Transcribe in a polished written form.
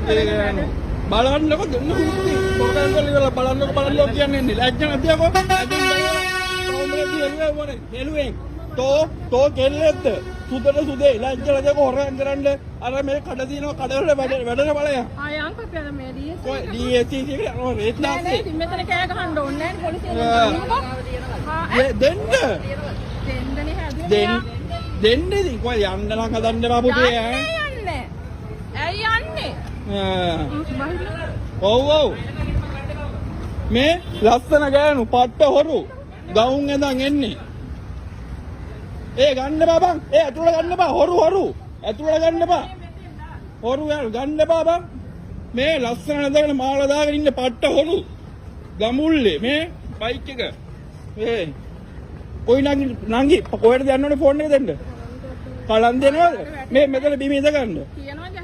බලන්නකො දුන්න කුටි පොරකන් කරලා බලන්නකො කියන්නේ ලැජ්ජ නැතිවකො හෙළුවෙන් තෝ කෙල්ලෙද්ද සුදට සුදේ ලැජ්ජ නැතිවකො හොරෙන් කරන්න අර මේ කඩ දිනව කඩවල වැඩන බලය ආයන් කොපියද මේ DSC එකේ අර රේත් නාස්සේ මෙතන කෑ ගහන්න ඕනේ නැහැ පොලිසිය දෙන්න ඉතින් කොහෙද යන්න නම් හදන්න බබුටේ යන්නේ ඇයි යන්නේ ඔව් මේ ලස්සන ගෑනු පට්ට හොරු ගවුම් ඇඳන් එන්නේ ගන්න බබන් ඇතුළට ගන්න බා හොරු ඇතුළට ගන්න බා හොරු ගන්න බා බං මේ ලස්සන ඇඳගෙන මාල දාගෙන ඉන්න පට්ට හොරු ගමුල්ලේ මේ බයික් එක කොයි නංගි කොහෙටද යන්න ඕනේ ෆෝන් එක දෙන්න කලන් දෙනවද මේ මෙතන බිම ඉඳ ගන්න කියනවාද